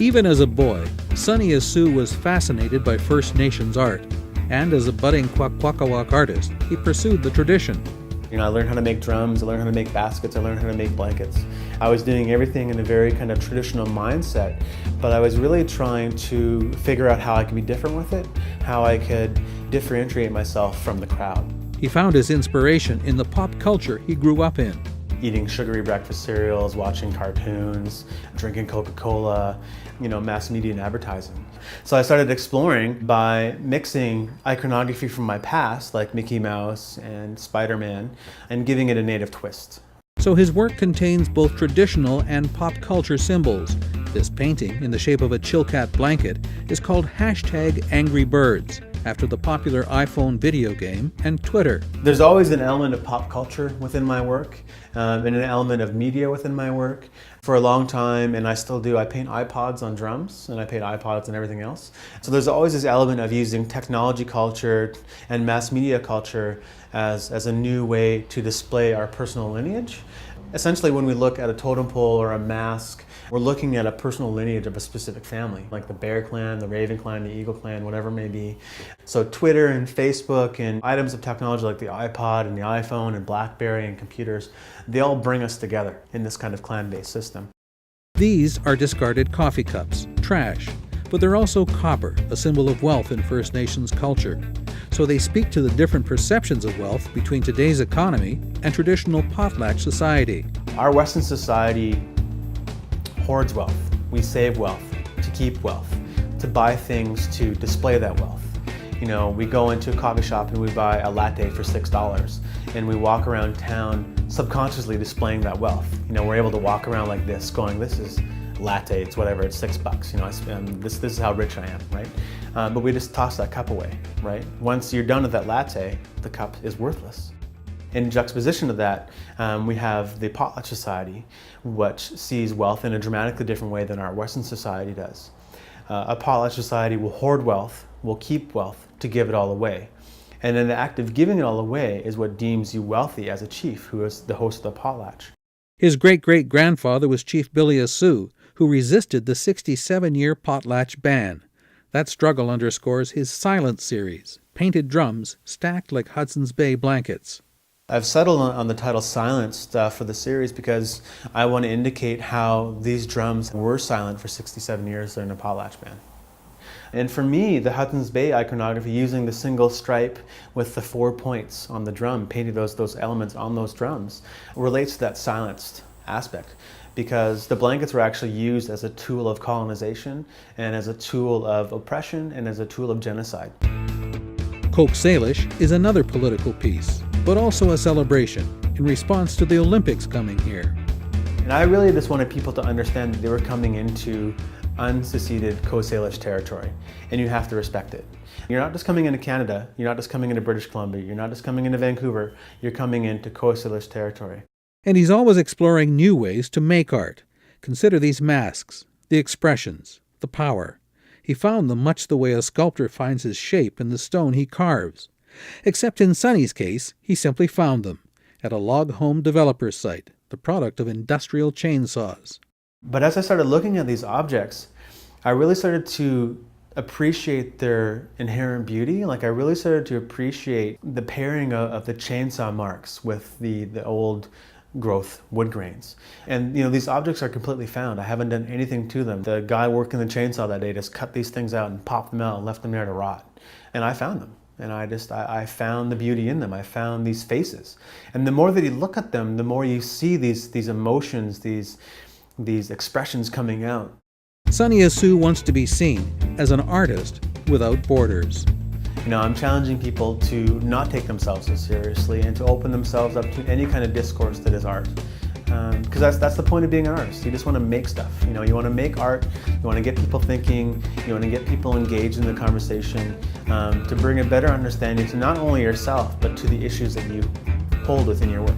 Even as a boy, Sonny Assu was fascinated by First Nations art, and as a budding Kwakwaka'wakw artist, he pursued the tradition. I learned how to make drums, I learned how to make baskets, I learned how to make blankets. I was doing everything in a very kind of traditional mindset, but I was really trying to figure out how I could be different with it, how I could differentiate myself from the crowd. He found his inspiration in the pop culture he grew up in. Eating sugary breakfast cereals, watching cartoons, drinking Coca-Cola, mass media and advertising. So I started exploring by mixing iconography from my past, like Mickey Mouse and Spider-Man, and giving it a native twist. So his work contains both traditional and pop culture symbols. This painting, in the shape of a Chilkat blanket, is called #AngryBirds, after the popular iPhone video game and Twitter. There's always an element of pop culture within my work, and an element of media within my work. For a long time, and I still do, I paint iPods on drums, and I paint iPods on everything else. So there's always this element of using technology culture and mass media culture as a new way to display our personal lineage. Essentially, when we look at a totem pole or a mask, we're looking at a personal lineage of a specific family, like the Bear Clan, the Raven Clan, the Eagle Clan, whatever it may be. So Twitter and Facebook and items of technology like the iPod and the iPhone and BlackBerry and computers, they all bring us together in this kind of clan-based system. These are discarded coffee cups, trash, but they're also copper, a symbol of wealth in First Nations culture. So they speak to the different perceptions of wealth between today's economy and traditional potlatch society. Our Western society hoards wealth. We save wealth to keep wealth, to buy things to display that wealth. We go into a coffee shop and we buy a latte for $6, and we walk around town subconsciously displaying that wealth. We're able to walk around like this, going, this is latte, it's whatever, it's $6. This is how rich I am, right? But we just toss that cup away, right? Once you're done with that latte, the cup is worthless. In juxtaposition to that, we have the potlatch society, which sees wealth in a dramatically different way than our Western society does. A potlatch society will hoard wealth, will keep wealth to give it all away. And in the act of giving it all away is what deems you wealthy as a chief, who is the host of the potlatch. His great-great-grandfather was Chief Billy Assu, who resisted the 67-year potlatch ban. That struggle underscores his Silent series, painted drums stacked like Hudson's Bay blankets. I've settled on the title Silenced for the series because I want to indicate how these drums were silent for 67 years during the potlatch ban. And for me, the Hudson's Bay iconography, using the single stripe with the 4 points on the drum, painting those elements on those drums, relates to that silenced aspect, because the blankets were actually used as a tool of colonization and as a tool of oppression and as a tool of genocide. Coke Salish is another political piece, but also a celebration in response to the Olympics coming here. And I really just wanted people to understand that they were coming into unseceded Coast Salish territory, and you have to respect it. You're not just coming into Canada, you're not just coming into British Columbia, you're not just coming into Vancouver, you're coming into Coast Salish territory. And he's always exploring new ways to make art. Consider these masks, the expressions, the power. He found them much the way a sculptor finds his shape in the stone he carves. Except in Sonny's case, he simply found them at a log home developer site, the product of industrial chainsaws. But as I started looking at these objects, I really started to appreciate their inherent beauty. I really started to appreciate the pairing of the chainsaw marks with the old growth wood grains. And these objects are completely found. I haven't done anything to them. The guy working the chainsaw that day just cut these things out and popped them out and left them there to rot. And I found them. And I found the beauty in them. I found these faces. And the more that you look at them, the more you see these emotions, these expressions coming out. Sonny Assu wants to be seen as an artist without borders. I'm challenging people to not take themselves so seriously and to open themselves up to any kind of discourse that is art. Because that's the point of being an artist. You just want to make stuff. You want to make art, you want to get people thinking, you want to get people engaged in the conversation, to bring a better understanding to not only yourself, but to the issues that you hold within your work.